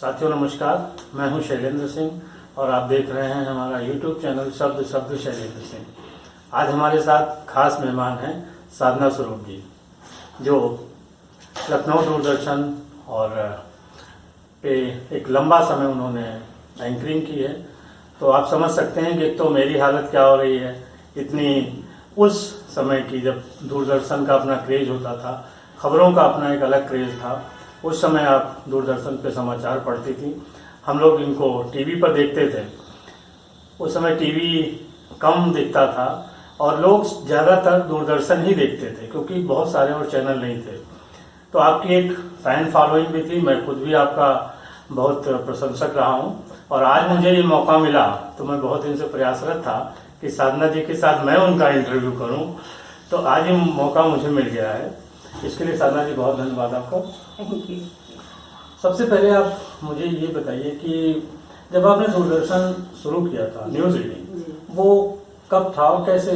साथियों नमस्कार, मैं हूं शैलेंद्र सिंह और आप देख रहे हैं हमारा YouTube चैनल शब्द शब्द शैलेंद्र सिंह। आज हमारे साथ खास मेहमान हैं साधना स्वरूप जी, जो लखनऊ दूरदर्शन और पे एक लंबा समय उन्होंने एंकरिंग की है। तो आप समझ सकते हैं कि तो मेरी हालत क्या हो रही है। इतनी उस समय की जब दूरदर्शन का अपना क्रेज होता था, खबरों का अपना एक अलग क्रेज था। उस समय आप दूरदर्शन पे समाचार पढ़ती थी, हम लोग इनको टीवी पर देखते थे। उस समय टीवी कम दिखता था और लोग ज़्यादातर दूरदर्शन ही देखते थे क्योंकि बहुत सारे और चैनल नहीं थे। तो आपकी एक फैन फॉलोइंग भी थी, मैं खुद भी आपका बहुत प्रशंसक रहा हूँ। और आज मुझे ये मौका मिला तो मैं बहुत दिन से प्रयासरत था कि साधना जी के साथ मैं उनका इंटरव्यू करूँ, तो आज ये मौका मुझे मिल गया है। इसके लिए साधना जी बहुत धन्यवाद आपका। Thank you. सबसे पहले आप मुझे ये बताइए कि जब आपने दूरदर्शन शुरू किया था न्यूज रीडिंग, वो कब था और कैसे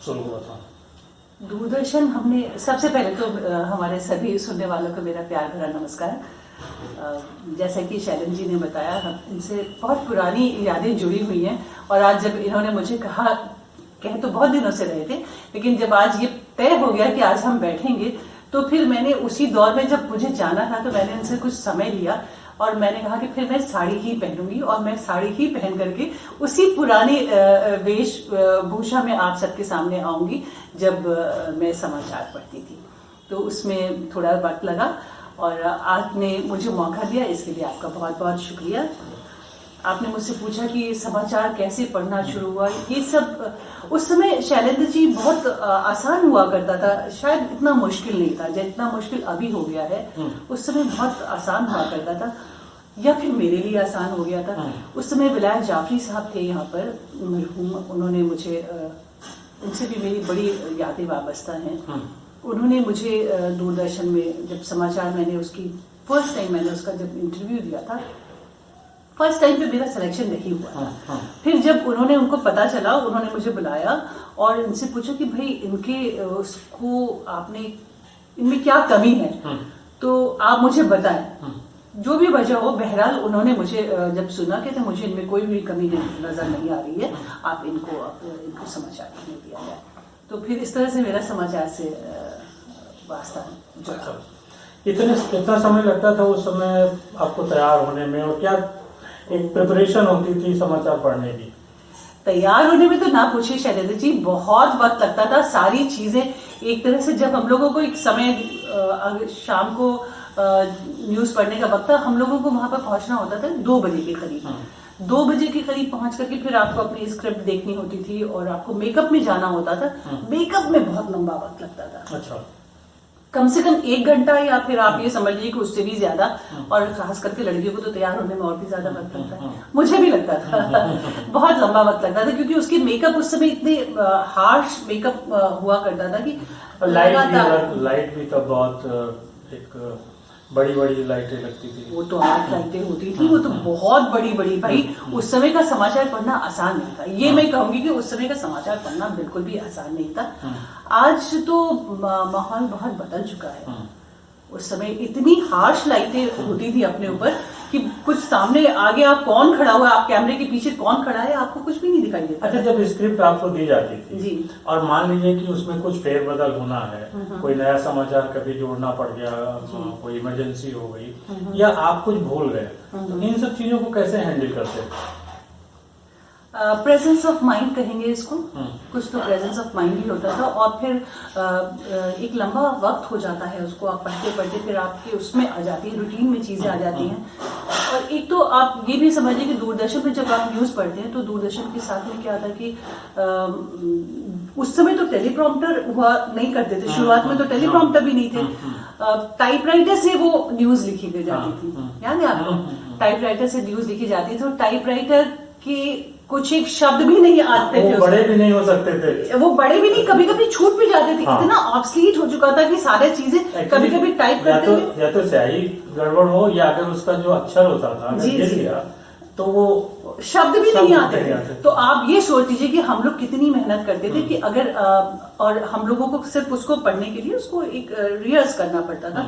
शुरू हुआ था? दूरदर्शन हमने सबसे पहले तो हमारे सभी सुनने वालों को मेरा प्यार भरा नमस्कार। जैसा कि शैलेंद्र जी ने बताया, इनसे बहुत पुरानी यादें जुड़ी हुई हैं और आज जब इन्होंने मुझे कहा, कह तो बहुत दिनों से रहे थे, लेकिन जब आज ये तय हो गया कि आज हम बैठेंगे, तो फिर मैंने उसी दौर में जब मुझे जाना था तो मैंने इनसे कुछ समय लिया और मैंने कहा कि फिर मैं साड़ी ही पहनूंगी और मैं साड़ी ही पहन करके उसी पुरानी वेशभूषा में आप सबके सामने आऊंगी जब मैं समाचार पढ़ती थी। तो उसमें थोड़ा वक्त लगा और आपने मुझे मौका दिया, इसके लिए आपका बहुत बहुत शुक्रिया। आपने मुझसे पूछा कि समाचार कैसे पढ़ना शुरू हुआ। ये सब उस समय शैलेंद्र जी बहुत आसान हुआ करता था, शायद इतना मुश्किल नहीं था जितना मुश्किल अभी हो गया है। उस समय बहुत आसान हुआ करता था, या फिर मेरे लिए आसान हो गया था। उस समय विलायत जाफरी साहब थे यहाँ पर मरहूम, उन्होंने मुझे, उनसे भी मेरी बड़ी यादें वाबस्ता हैं। उन्होंने मुझे दूरदर्शन में जब समाचार, मैंने उसकी फर्स्ट टाइम मैंने उसका जब इंटरव्यू दिया था, फर्स्ट टाइम पे मेरा सिलेक्शन नहीं हुआ था। फिर जब उनको पता चला, उन्होंने मुझे बुलाया और इनसे पूछा कि भाई इनके उसको आपने, इनमें क्या कमी है तो आप मुझे बताएं, जो भी वजह हो। बहरहाल उन्होंने मुझे जब सुना कि तो मुझे इनमें कोई भी कमी नजर नहीं आ रही है, आप इनको समाचार में दिया जाए। तो फिर इस तरह से मेरा समाचार से वास्ता जुड़ा। इतना समय लगता था उस समय आपको तैयार होने में, और क्या एक प्रिपरेशन होती थी समाचार पढ़ने की? तैयार होने में तो ना पूछिए शैलेंद्र जी, बहुत वक्त लगता था। सारी चीजें एक तरह से, जब हम लोगों को एक समय शाम को न्यूज पढ़ने का वक्त था, हम लोगों को वहां पर पहुंचना होता था 2 बजे के करीब। 2 बजे के करीब पहुंच करके फिर आपको अपनी स्क्रिप्ट देखनी होती थी और आपको मेकअप में जाना होता था। मेकअप में बहुत लंबा वक्त लगता था। अच्छा। कम से कम 1 घंटा, या फिर आप ये समझ लीजिए कि उससे भी ज्यादा। और खास करके लड़कियों को तो तैयार होने में और भी ज्यादा वक्त लगता है, मुझे भी लगता था। बहुत लंबा वक्त लगता था क्योंकि उसके मेकअप उस समय इतने हार्श मेकअप हुआ करता था कि लाइट भी तब बहुत एक बड़ी बड़ी लाइटें लगती थी। वो तो 8 लाइटें होती थी, वो तो बहुत बड़ी बड़ी। भाई उस समय का समाचार पढ़ना आसान नहीं था, ये मैं कहूंगी कि उस समय का समाचार पढ़ना बिल्कुल भी आसान नहीं था। आज तो माहौल बहुत बदल चुका है। उस समय इतनी हार्श लाइटें होती थी अपने ऊपर कि कुछ सामने आगे आप कौन खड़ा हुआ है, आप कैमरे के पीछे कौन खड़ा है, आपको कुछ भी नहीं दिखाई देता। अच्छा, जब स्क्रिप्ट आपको दी जाती थी जी, और मान लीजिए कि उसमें कुछ फेरबदल होना है, कोई नया समाचार कभी जोड़ना पड़ गया, कोई इमरजेंसी हो गई या आप कुछ भूल गए, तो इन सब चीजों को कैसे हैंडल करते हैं? प्रेजेंस ऑफ माइंड कहेंगे इसको। कुछ तो प्रेजेंस ऑफ माइंड ही होता था। और फिर एक लंबा वक्त हो जाता है उसको आप पढ़ते पढ़ते, फिर आपके उसमें आ जाती है, रूटीन में चीजें आ जाती हैं। और एक तो आप ये भी समझिए कि दूरदर्शन में जब आप न्यूज पढ़ते हैं तो दूरदर्शन के साथ में क्या था कि उस समय तो टेलीप्रॉम्प्टर हुआ नहीं करते थे। शुरुआत में तो टेलीप्रॉम्प्टर भी नहीं थे, टाइपराइटर से वो न्यूज लिखी जाती थी। याद है आपको? टाइपराइटर से न्यूज लिखी जाती थी, तो टाइपराइटर के कुछ एक शब्द भी नहीं आते थे, बड़े भी नहीं हो सकते थे, वो बड़े भी नहीं, कभी कभी छूट भी जाते थे। इतना ऑब्सलीट हो चुका था कि सारे चीजें कभी कभी टाइप करते थे, या तो स्याही गड़बड़ हो या अगर उसका जो अक्षर होता था अगर गिर गया तो वो शब्द भी नहीं आते थे। थे। तो आप ये सोच लीजिए कि हम लोग कितनी मेहनत करते थे कि अगर और हम लोगों को सिर्फ उसको पढ़ने के लिए उसको एक रिहर्स करना पड़ता था।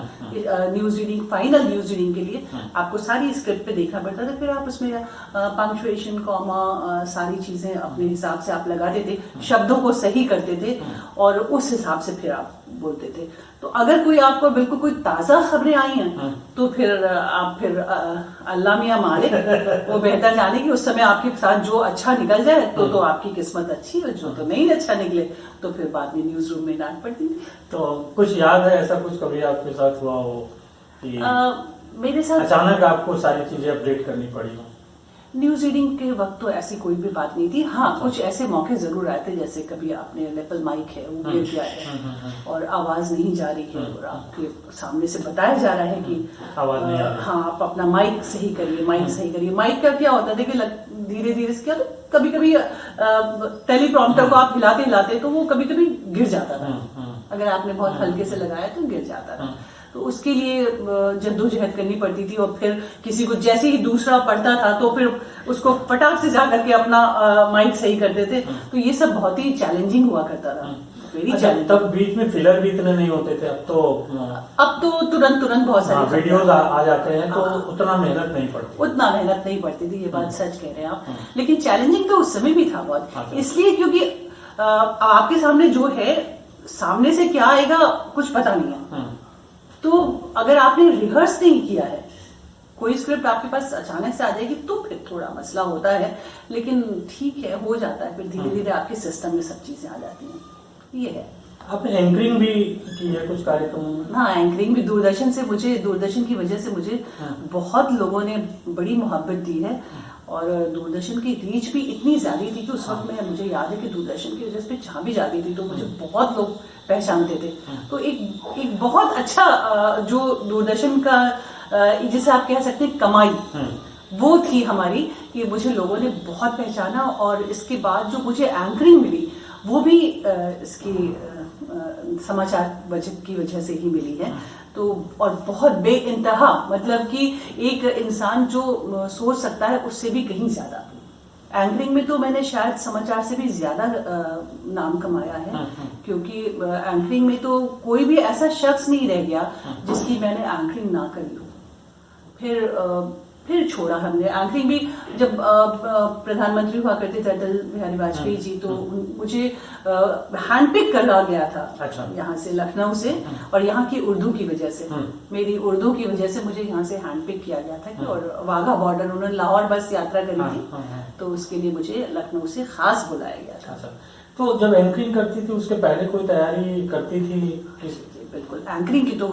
News reading, final news reading के लिए आपको सारी स्क्रिप्ट पे देखना पड़ता था, फिर आप उसमें पंक्चुएशन, कॉमा, सारी चीजें अपने हिसाब से आप लगाते थे, शब्दों को सही करते थे और उस हिसाब से फिर आप बोलते थे। तो अगर कोई आपको बिल्कुल कोई ताजा खबरें आई हैं तो फिर आप फिर अल्लाह मियां मालिक वो बेहतर जाने कि उस समय आपके साथ जो अच्छा निकल जाए तो आपकी किस्मत अच्छी, और जो तो नहीं अच्छा निकले तो फिर बाद में न्यूज रूम में डांट पड़ती थी। तो कुछ याद है ऐसा कुछ कभी आपके साथ हुआ हो कि मेरे साथ अचानक आपको सारी चीजें अपडेट करनी पड़ी हो? न्यूज रीडिंग के वक्त तो ऐसी कोई भी बात नहीं थी। हाँ, कुछ ऐसे मौके जरूर आए थे, जैसे कभी आपने लेपल माइक है वो गिर गया है और आवाज नहीं जा रही है और आपके सामने से बताया जा रहा है कि आवाज नहीं आ रही। हाँ, आप अपना माइक सही करिए, माइक सही करिए। माइक का क्या होता था कि धीरे धीरे से क्या, तो कभी कभी टेलीप्रॉम्प्टर को आप हिलाते हिलाते तो वो कभी कभी गिर जाता था। अगर आपने बहुत हल्के से लगाया तो गिर जाता था। तो उसके लिए जद्दोजहद करनी पड़ती थी और फिर किसी को जैसे ही दूसरा पढ़ता था तो फिर उसको फटाक से जाकर के अपना माइक सही करते थे। तो ये सब बहुत ही चैलेंजिंग हुआ करता था। अच्छा, तब बीच में फिलर भी इतने नहीं होते थे, अब तो तुरंत बहुत सारे वीडियोस आ जाते हैं, तो उतना मेहनत नहीं पड़ती थी। ये बात सच कह रहे हैं आप। लेकिन चैलेंजिंग तो उस समय भी था बहुत, इसलिए क्योंकि आपके सामने जो है, सामने से क्या आएगा कुछ पता नहीं है। तो अगर आपने रिहर्स नहीं किया है, कोई स्क्रिप्ट आपके पास अचानक से आ जाएगी तो फिर थोड़ा मसला होता है, लेकिन ठीक है, हो जाता है। फिर धीरे धीरे आपके सिस्टम में सब चीजें आ जाती हैं। ये है। आपने एंकरिंग भी की है कुछ कार्यक्रमों में? हाँ, एंकरिंग भी दूरदर्शन की वजह से मुझे बहुत लोगों ने बड़ी मोहब्बत दी है और दूरदर्शन की रीच भी इतनी ज्यादा थी कि उस वक्त में मुझे याद है कि दूरदर्शन की वजह से जहाँ भी जाती थी तो मुझे बहुत लोग पहचानते थे। तो एक बहुत अच्छा जो दूरदर्शन का जिसे आप कह सकते हैं कमाई, वो थी हमारी, कि मुझे लोगों ने बहुत पहचाना। और इसके बाद जो मुझे एंकरिंग मिली वो भी इसकी समाचार बजट की वजह से ही मिली है। तो और बहुत बेइंतहा, मतलब कि एक इंसान जो सोच सकता है उससे भी कहीं ज्यादा। एंकरिंग में तो मैंने शायद समाचार से भी ज्यादा नाम कमाया है, क्योंकि एंकरिंग में तो कोई भी ऐसा शख्स नहीं रह गया जिसकी मैंने एंकरिंग ना करी हो। फिर छोड़ा हमने एंकरिंग भी। जब प्रधानमंत्री हुआ करते थे अटल बिहारी वाजपेयी जी, तो मुझे हैंडपिक करा गया था। अच्छा। यहाँ से, लखनऊ से, और यहाँ की उर्दू की वजह से, मेरी उर्दू की वजह से मुझे यहाँ से हैंडपिक किया गया था। और वाघा बॉर्डर, उन्होंने लाहौर बस यात्रा करी थी, तो उसके लिए मुझे लखनऊ से खास बुलाया गया था। अच्छा। तो जब एंकरिंग करती थी उसके पहले कोई तैयारी करती थी? बिल्कुल, एंकरिंग की तो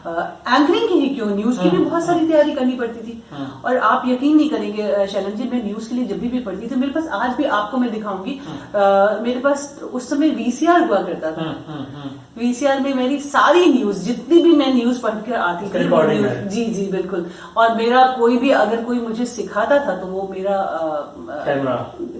एंकरिंग की ही क्यों, न्यूज की भी बहुत सारी तैयारी करनी पड़ती थी। और आप यकीन नहीं करेंगे शैलन जी, मैं न्यूज के लिए जब भी पढ़ती थी, मेरे पास आज भी, आपको मैं दिखाऊंगी, मेरे पास उस समय वीसीआर हुआ करता था। वीसीआर में मेरी सारी न्यूज, जितनी भी मैं न्यूज पढ़ कर आती थी, जी बिल्कुल। और मेरा कोई भी, अगर कोई मुझे सिखाता था तो वो मेरा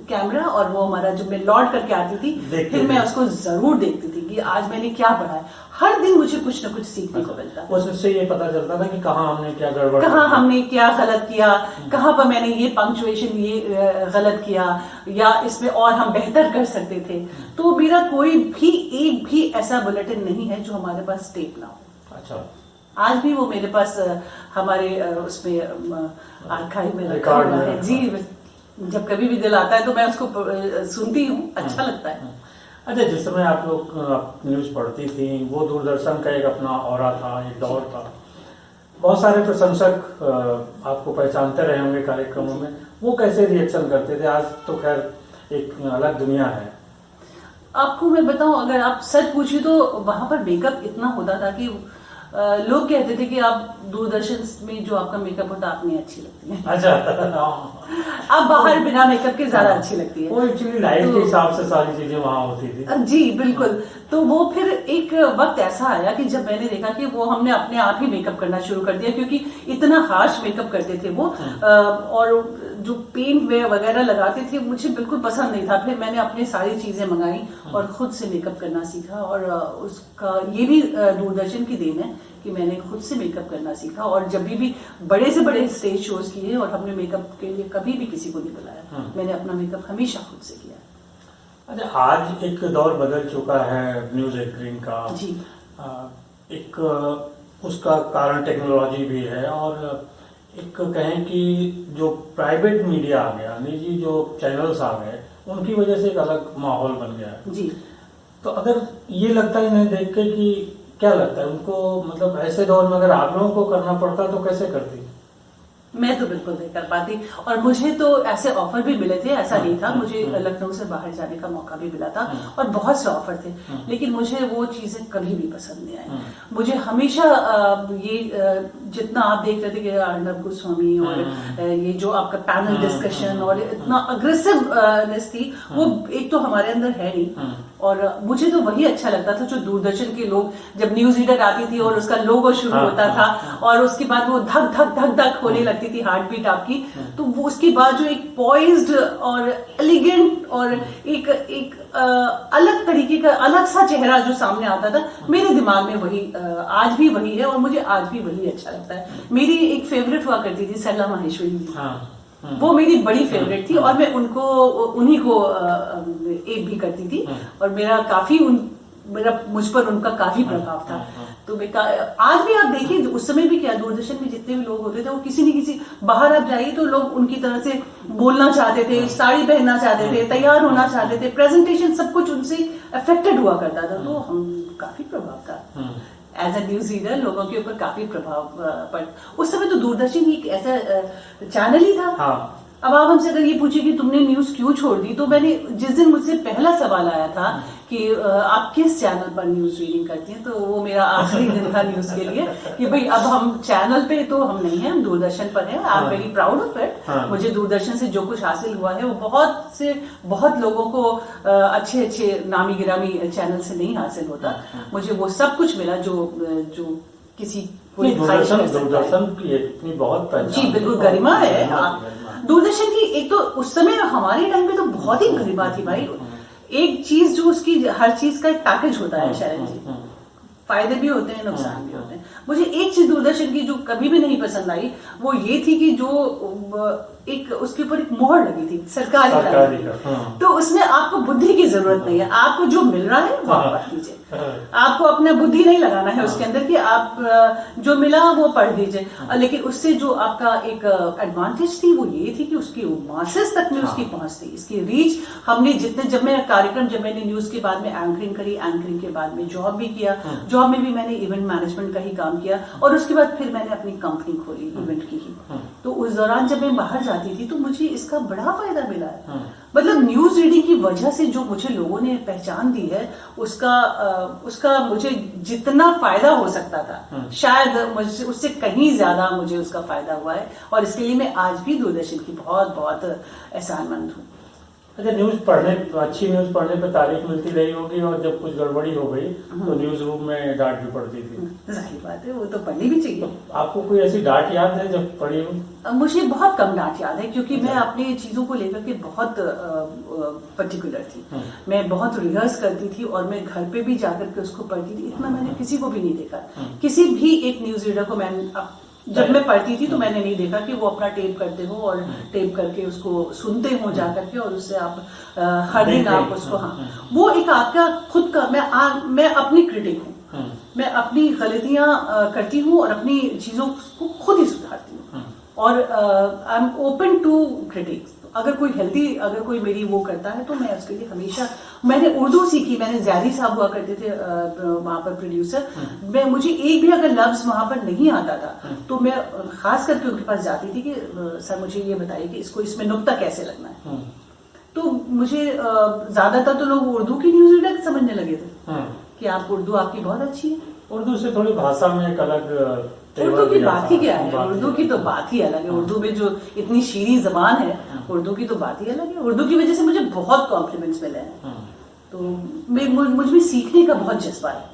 कैमरा और वो हमारा जो मैं लौट करके आती थी, फिर मैं उसको जरूर देखती थी कि आज मैंने क्या पढ़ा है। हर दिन मुझे कुछ ना कुछ सीखने को मिलता था। उससे ये पता चलता था कि कहाँ हमने क्या गड़बड़, कहाँ हमने क्या गलत किया, कहाँ पर मैंने ये पंक्चुएशन ये गलत किया, या इसमें और हम बेहतर कर सकते थे। तो मेरा कोई भी एक भी ऐसा बुलेटिन नहीं है जो हमारे पास टेप ना हो। अच्छा। आज भी वो मेरे पास हमारे उसमें आर्काइव में रखा हुआ है जी। जब कभी भी दिल आता है तो मैं उसको सुनती हूँ, अच्छा लगता है। अच्छा, जिस समय आप लोग न्यूज पढ़ती थी, वो दूरदर्शन का एक अपना ऑरा था, एक दौर था, बहुत सारे प्रशंसक आपको पहचानते रहे होंगे कार्यक्रमों में, वो कैसे रिएक्शन करते थे? आज तो खैर एक अलग दुनिया है। आपको मैं बताऊं, अगर आप सच पूछिए तो वहां पर मेकअप इतना होता था कि लोग कहते थे कि आप दूरदर्शन में जो आपका मेकअप होता है, आप नहीं अच्छी लगती है। अच्छा। आप बाहर बिना मेकअप के ज्यादा अच्छी लगती है। वो एक्चुअली लाइफ के हिसाब से सारी चीजें वहां होती थी। जी बिल्कुल। तो वो फिर एक वक्त ऐसा आया कि जब मैंने देखा कि वो हमने अपने आप ही मेकअप करना शुरू कर दिया, क्योंकि इतना हार्श मेकअप करते थे वो, और जो पेंट वगैरह लगाते थे मुझे बिल्कुल पसंद नहीं था। फिर मैंने अपनी सारी चीजें मंगाई और खुद से मेकअप करना सीखा। और उसका ये भी दूरदर्शन की देन है कि मैंने खुद से मेकअप करना सीखा, और जब भी बड़े से बड़े स्टेज शोज किए और हमने मेकअप के लिए कभी भी किसी को नहीं बुलाया, मैंने अपना मेकअप हमेशा खुद से किया। अच्छा, आज एक दौर बदल चुका है न्यूज एंकरिंग का जी। एक उसका कारण टेक्नोलॉजी भी है, और एक कहें कि जो प्राइवेट मीडिया आ गया, निजी जो चैनल्स आ गए, उनकी वजह से एक अलग माहौल बन गया है जी। तो अगर ये लगता है इन्हें देख के कि क्या लगता है उनको, मतलब ऐसे दौर में अगर आप लोगों को करना पड़ता तो कैसे करती? मैं तो बिल्कुल नहीं कर पाती, और मुझे तो ऐसे ऑफर भी मिले थे, ऐसा नहीं था, मुझे लखनऊ से बाहर जाने का मौका भी मिला था और बहुत से ऑफर थे, लेकिन मुझे वो चीजें कभी भी पसंद नहीं आई। मुझे हमेशा जितना आप देख रहे थे कि अर्नब गोस्वामी और ये जो आपका पैनल डिस्कशन और इतना अग्रेसिवनेस थी, वो एक तो हमारे अंदर है नहीं, और मुझे तो वही अच्छा लगता था जो दूरदर्शन के लोग, जब न्यूज रीडर आती थी और उसका लोगो शुरू होता था और उसके बाद वो धक धक धक धक होने लगती थी हार्ट बीट आपकी, तो वो उसके बाद जो एक पॉइज्ड और एलिगेंट और एक अलग तरीके का अलग सा चेहरा जो सामने आता था, मेरे दिमाग में वही आज भी वही है और मुझे आज भी वही अच्छा लगता है। मेरी एक फेवरेट हुआ करती थी सरला माहेश्वरी जी, वो मेरी बड़ी फेवरेट थी और मैं उनको उन्हीं को एक भी करती थी, और मेरा काफी मुझ पर उनका काफी प्रभाव था। तो आज भी आप देखिए, उस समय भी क्या दूरदर्शन में जितने भी लोग होते थे, वो किसी न किसी, बाहर आप जाइए तो लोग उनकी तरह से बोलना चाहते थे, साड़ी पहनना चाहते थे, तैयार होना चाहते थे, प्रेजेंटेशन सब कुछ उनसे अफेक्टेड हुआ करता था, तो हम काफी प्रभाव था एज ए न्यूज रीडर, लोगों के ऊपर काफी प्रभाव पड़। उस समय तो दूरदर्शन ही एक ऐसा चैनल ही था। हाँ। अब आप हमसे अगर ये पूछे कि तुमने न्यूज क्यों छोड़ दी, तो मैंने जिस दिन मुझसे पहला सवाल आया था कि आप किस चैनल पर न्यूज रीडिंग करती हैं, तो वो मेरा आखिरी दिन था न्यूज के लिए कि भाई अब हम चैनल पे तो हम नहीं हैं, हम दूरदर्शन पर हैं। I am very proud of it. मुझे दूरदर्शन से जो कुछ हासिल हुआ है वो बहुत लोगों को अच्छे अच्छे नामी गिरामी चैनल से नहीं हासिल होता। मुझे वो सब कुछ मिला जो किसी दूरदर्शन की इतनी बहुत जी बिल्कुल गरिमा है। दूरदर्शन की एक तो उस समय हमारे टाइम पे तो बहुत ही गरिमा थी भाई। एक चीज जो उसकी हर चीज का एक पैकेज होता है शरण जी, फायदे भी होते हैं नुकसान भी होते हैं। मुझे एक चीज दूरदर्शन की जो कभी भी नहीं पसंद आई वो ये थी कि जो एक उसके ऊपर एक मोहर लगी थी सरकारी का। तो उसमें आपको बुद्धि की जरूरत नहीं है, आपको जो मिल रहा है वो आप पढ़ लीजिए। आपको अपना बुद्धि नहीं लगाना है उसके अंदर कि आप जो मिला वो पढ़ दीजिए। लेकिन उससे जो आपका एक एडवांटेज थी वो ये थी कि उसकी मासेस तक में उसकी पहुंच थी, इसकी रीच। हमने जब मैंने न्यूज के बाद में एंकरिंग करी, एंकरिंग के बाद में जॉब भी किया, जॉब में भी मैंने इवेंट मैनेजमेंट का ही काम किया, और उसके बाद फिर मैंने अपनी कंपनी खोली इवेंट की ही। तो उस दौरान जब मैं बाहर जाती थी तो मुझे इसका बड़ा फायदा मिला है। मतलब न्यूज रीडिंग की वजह से जो मुझे लोगों ने पहचान दी है, उसका मुझे जितना फायदा हो सकता था शायद मुझे उससे कहीं ज्यादा मुझे उसका फायदा हुआ है, और इसके लिए मैं आज भी दूरदर्शन की बहुत बहुत एहसानमंद हूँ। अच्छा, अच्छी न्यूज पढ़ने पे तारीफ मिलती रही होगी, और जब कुछ गड़बड़ी हो गई तो न्यूज रूम में डांट भी पड़ती थी। जाहिर बात है, वो तो पढ़नी भी चाहिए। तो आपको कोई ऐसी डांट याद है जब पढ़ी हो? मुझे बहुत कम डांट याद है, क्योंकि मैं अपनी चीजों को लेकर के बहुत पर्टिकुलर थी। मैं बहुत रिहर्स करती थी और मैं घर पे भी जाकर के उसको पढ़ती थी। इतना मैंने किसी को भी नहीं देखा, किसी भी एक न्यूज रीडर को जब मैं पढ़ती थी तो मैंने नहीं देखा कि वो अपना टेप करते हो और टेप करके उसको सुनते हो जाकर के, और उससे आप हर दिन आप उसको, हाँ, वो एक आपका खुद का, मैं अपनी क्रिटिक हूँ। मैं अपनी गलतियां करती हूँ और अपनी चीजों को खुद ही सुधारती हूँ, और I am open to critics. अगर कोई मेरी वो करता है तो मैं उसके लिए हमेशा, मैंने उर्दू सीखी, मैंने ज़ैदी साहब हुआ करते थे वहां पर प्रोड्यूसर, मुझे एक भी अगर लफ्ज वहां पर नहीं आता था तो मैं खास करके उनके पास जाती थी कि सर मुझे ये बताइए कि इसमें नुक्ता कैसे लगना है। तो मुझे ज्यादातर तो लोग उर्दू की न्यूज रीडर समझने लगे थे कि आप उर्दू आपकी बहुत अच्छी है। उर्दू से थोड़ी भाषा में एक अलग, उर्दू की बात ही क्या है, उर्दू की तो बात ही अलग है। उर्दू में जो इतनी शीरी जबान है, उर्दू की तो बात ही अलग है। उर्दू की वजह से मुझे बहुत कॉम्प्लीमेंट्स मिले हैं। तो मुझ में सीखने का बहुत जज्बा है,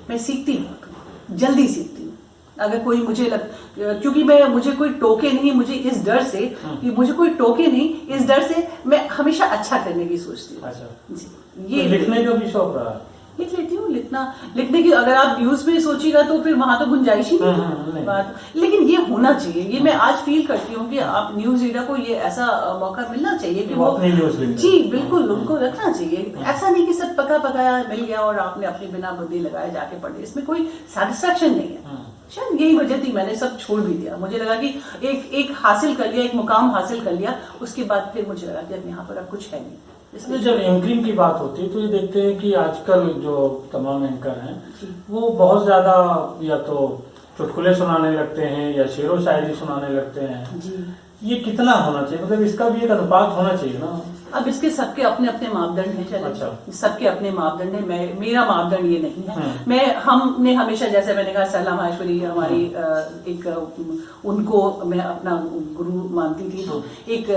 मैं सीखती हूँ, जल्दी सीखती हूँ। अगर कोई क्योंकि मुझे कोई टोके नहीं, मुझे इस डर से कि मुझे कोई टोके नहीं, इस डर से मैं हमेशा अच्छा करने की सोचती हूँ। अच्छा जी, ये तो लिखने का भी शौक रहा? लिख लेती हूँ। लिखने की अगर आप न्यूज में सोचिएगा तो फिर वहां तो गुंजाइश ही नहीं बात। लेकिन ये होना चाहिए, ये मैं आज फील करती हूँ कि आप न्यूज रीडर को ये ऐसा मौका मिलना चाहिए कि वो अपनी न्यूज लिखें। जी बिल्कुल, उनको रखना चाहिए। ऐसा नहीं कि सब पका पकाया मिल गया और आपने अपनी बिना बुद्धि लगाए जाके पढ़े, इसमें कोई सेटिस्फेक्शन नहीं है। शायद यही वजह थी मैंने सब छोड़ भी दिया। मुझे लगा कि एक हासिल कर लिया, एक मुकाम हासिल कर लिया, उसके बाद फिर मुझे लगा कि अब यहाँ पर अब कुछ है नहीं। इसलिए जब एंकरिंग की बात होती है तो ये देखते हैं कि आजकल जो तमाम एंकर हैं वो बहुत ज्यादा या तो चुटकुले सुनाने लगते हैं या शेरो शायरी सुनाने लगते हैं जी। ये कितना होना चाहिए, मतलब इसका भी एक अनुपात होना चाहिए ना। अब इसके सबके अपने अपने मापदंड हैं। अच्छा। सबके अपने मापदंड है, मेरा मापदंड ये नहीं है। हमने हमेशा, जैसे मैंने कहा, सलाह माहेश्वरी हमारी उनको मैं अपना गुरु मानती थी। तो एक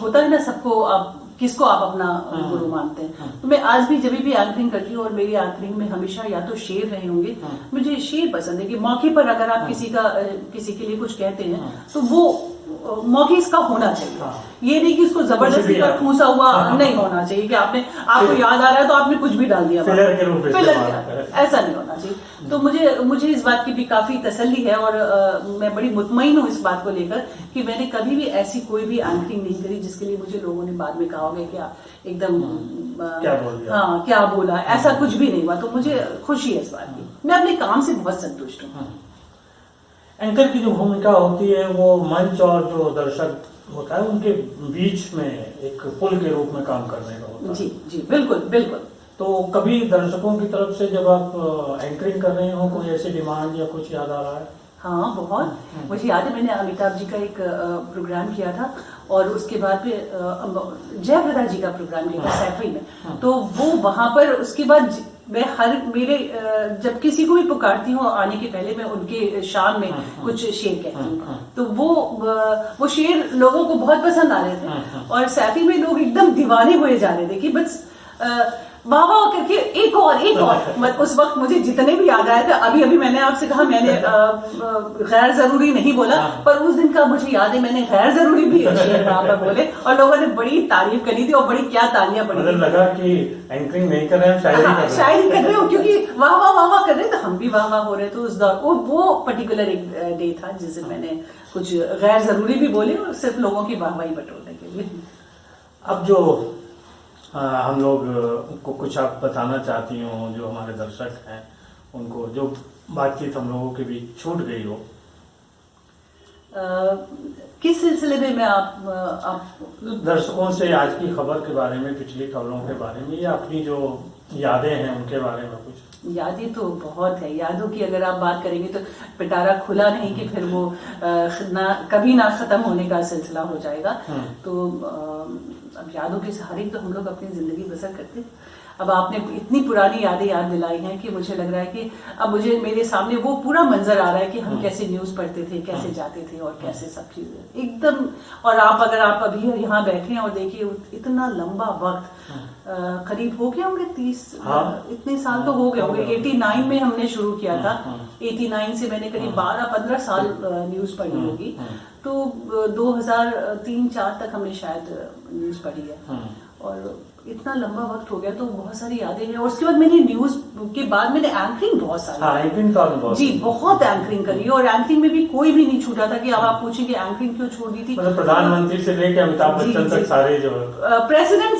होता है ना, सबको आप किसको आप अपना गुरु मानते हैं। तो मैं आज भी जब भी एंकरिंग करती हूँ और मेरी एंकरिंग में हमेशा या तो शेर रहे होंगे। मुझे शेर पसंद है कि मौके पर अगर आप किसी के लिए कुछ कहते हैं तो वो मौके इसका होना चाहिए। ये नहीं कि उसको जबरदस्ती का ठूसा हुआ नहीं होना चाहिए कि आपको याद आ रहा है तो आपने कुछ भी डाल दिया, फिलर के रूप में, ऐसा नहीं होना चाहिए। तो मुझे इस बात की भी काफी तसल्ली है और मैं बड़ी मुतमईन हूँ इस बात को लेकर कि मैंने कभी भी ऐसी कोई भी एंकरिंग नहीं करी जिसके लिए मुझे लोगों ने बाद में कहा होगा कि एकदम क्या बोला, ऐसा कुछ भी नहीं हुआ। तो मुझे खुशी है इस बात की, मैं अपने काम से बहुत संतुष्ट हूँ। एंकर की जो भूमिका होती है वो मंच और जो दर्शक होता है उनके बीच में एक पुल के रूप में काम करने का होता है। जी जी बिल्कुल बिल्कुल। तो कभी दर्शकों की तरफ से जब आप एंकरिंग कर रहे हो कोई ऐसी डिमांड या कुछ याद आ रहा है? हाँ बहुत। मुझे याद है मैंने अमिताभ जी का एक प्रोग्राम किया था और उसके बाद फिर जयप्रदा जी का प्रोग्राम किया था सैफरी में। तो वो वहां पर उसके बाद मैं जब किसी को भी पुकारती हूँ आने के पहले मैं उनके शान में कुछ शेर कहती हूँ। तो वो शेर लोगों को बहुत पसंद आ रहे थे और सैफी में लोग एकदम दीवाने हुए जा रहे थे कि बस वाह वाह करके एक और। उस वक्त मुझे जितने भी याद आए थे, अभी मैंने आपसे कहा मैंने गैर जरूरी नहीं बोला, पर उस दिन का मुझे याद है मैंने गैर जरूरी भी शेर वहां पर बोले और लोगों ने बड़ी तारीफ करी थी और बड़ी क्या तालियां पड़ी। मुझे लगा कि एंकरिंग नहीं कर रहे हैं, शायरी कर रहे हो, क्योंकि वाह वाह वाह वाह कर रहे थे, हम भी वाह वाह हो रहे थे उस दौर। वो पर्टिकुलर एक डे था जिस दिन मैंने कुछ गैर जरूरी भी बोले और सिर्फ लोगों की वाहवाही बटोरने के लिए। अब जो हम लोग को कुछ आप बताना चाहती हो जो हमारे दर्शक हैं उनको, जो बातचीत हम लोगों के बीच छूट गई हो? किस सिलसिले में मैं आप दर्शकों से आज की खबर के बारे में, पिछली खबरों के बारे में या अपनी जो यादें हैं उनके बारे में कुछ? यादें तो बहुत है। यादों की अगर आप बात करेंगे तो पिटारा खुला नहीं कि फिर वो कभी ना खत्म होने का सिलसिला हो जाएगा। तो अब यादों के सहारे तो हम लोग अपनी जिंदगी बसर करते। अब आपने इतनी पुरानी यादें याद दिलाई हैं कि मुझे लग रहा है कि अब मुझे मेरे सामने वो पूरा मंजर आ रहा है कि हम कैसे न्यूज पढ़ते थे, कैसे जाते थे और कैसे सब चीजें एकदम। और अगर आप अभी यहाँ बैठे हैं और देखिए इतना लंबा वक्त, करीब हो गए होंगे 30 इतने साल तो हो गए होंगे। 89 में हमने शुरू किया था, 89 से मैंने करीब 12-15 साल न्यूज पढ़ी होगी। तो 2003-4 तक हमने शायद न्यूज पढ़ी है और इतना लंबा वक्त हो गया तो बहुत सारी यादें हैं। और उसके बाद मैंने न्यूज के बाद मैंने एंकरिंग बहुत सारी एंकरिंग जी बहुत एंकरिंग करी और एंकरिंग में भी कोई भी नहीं छूटा था कि अब आप पूछेंगे एंकरिंग क्यों छोड़ दी थी। मतलब प्रधानमंत्री से लेकर अमिताभ बच्चन तक सारे जो प्रेसिडेंट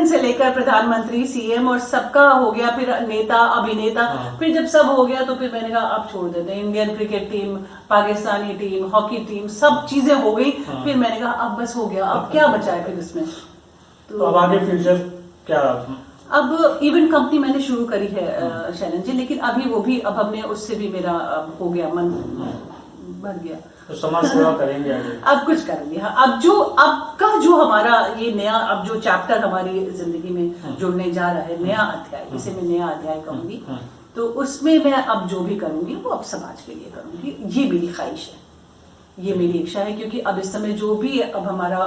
से लेकर प्रधानमंत्री, सीएम और सबका हो गया। फिर नेता, अभिनेता, फिर जब सब हो गया तो फिर मैंने कहा अब छोड़ देते हैं। Indian cricket team, Pakistani team, hockey team, सब चीजें हो गई। फिर मैंने कहा अब बस हो गया, अब क्या बचा है फिर इसमें। तो अब आगे फ्यूचर क्या? अब इवेंट कंपनी मैंने शुरू करी है शैलन जी, लेकिन अभी वो भी अब हमने उससे भी मेरा हो गया मन भर गया। तो समाज सेवा करेंगे आगे? अब कुछ करेंगे हाँ। अब का जो हमारा ये नया अब जो चैप्टर हमारी जिंदगी में जुड़ने जा रहा है, नया अध्याय, इसे मैं नया अध्याय कहूंगी। तो उसमें मैं अब जो भी करूंगी वो अब समाज के लिए करूंगी। ये मेरी ख्वाहिश है, ये मेरी इच्छा है, क्योंकि अब इस समय जो भी अब हमारा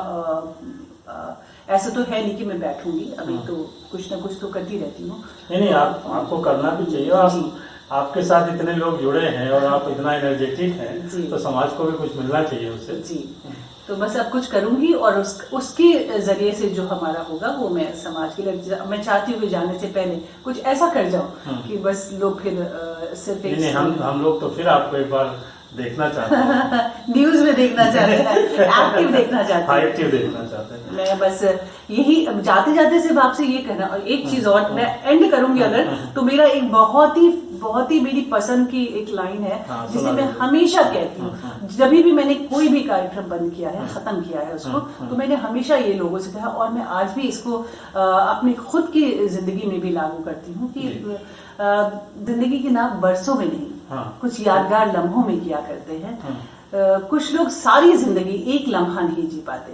ऐसा तो है नहीं कि मैं बैठूंगी, अभी तो कुछ ना कुछ तो करती रहती हूँ। नहीं आपको करना भी चाहिए। आपके साथ इतने लोग जुड़े हैं और आप इतना एनर्जेटिक हैं तो समाज को भी कुछ मिलना चाहिए उससे। जी तो बस अब कुछ करूंगी और उसके जरिए से जो हमारा होगा वो मैं समाज के लिए, मैं चाहती हूँ कि जाने से पहले कुछ ऐसा कर जाऊं कि बस लोग फिर सिर्फ एक नहीं, हम लोग तो फिर आपको एक बार देखना चाहते हैं न्यूज में देखना चाहते हैं, एक्टिव देखना चाहते हैं, एक्टिव देखना चाहते हैं। मैं बस यही जाते जाते सिर्फ आपसे ये कहना, और एक चीज और मैं एंड करूंगी अगर, तो मेरा एक बहुत ही मेरी पसंद की एक लाइन है जिसे मैं हमेशा कहती हूँ। जब भी मैंने कोई भी कार्यक्रम बंद किया है, खत्म किया है उसको, तो मैंने हमेशा ये लोगों से कहा, और मैं आज भी इसको अपनी खुद की जिंदगी में भी लागू करती हूँ कि जिंदगी की नाप बरसों में नहीं, कुछ यादगार लम्हों में किया करते हैं। कुछ लोग सारी जिंदगी एक लम्हा नहीं जी पाते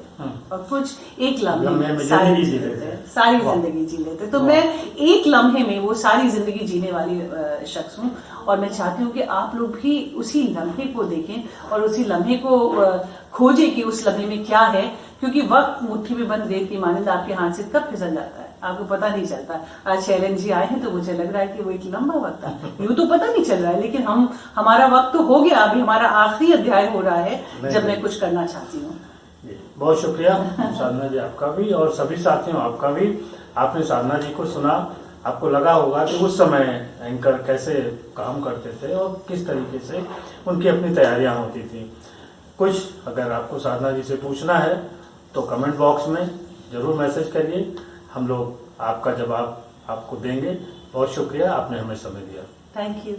और कुछ एक लम्हे में सारी जिंदगी जी लेते। तो मैं एक लम्हे में वो सारी जिंदगी जीने वाली शख्स हूँ, और मैं चाहती हूँ कि आप लोग भी उसी लम्हे को देखें और उसी लम्हे को खोजें कि उस लम्हे में क्या है, क्योंकि वक्त मुट्ठी में बंद रेत की मानिंद आपके हाथ से कब फिसल जाता है आपको पता नहीं चलता। आज शैलेंद्र जी आए हैं तो मुझे लग रहा है कि वो एक लंबा वक्त था, यूं तो पता नहीं चल रहा है, लेकिन हमारा वक्त तो हो गया, अभी हमारा आखिरी अध्याय हो रहा है जब मैं कुछ करना चाहती हूँ। बहुत शुक्रिया साधना जी आपका भी, और सभी साथियों आपका भी। आपने साधना जी को सुना, आपको लगा होगा कि उस समय एंकर कैसे काम करते थे और किस तरीके से उनकी अपनी तैयारियां होती थी। कुछ अगर आपको साधना जी से पूछना है तो कमेंट बॉक्स में जरूर मैसेज करिए, हम लोग आपका जवाब आपको देंगे। बहुत शुक्रिया, आपने हमें समय दिया। Thank you.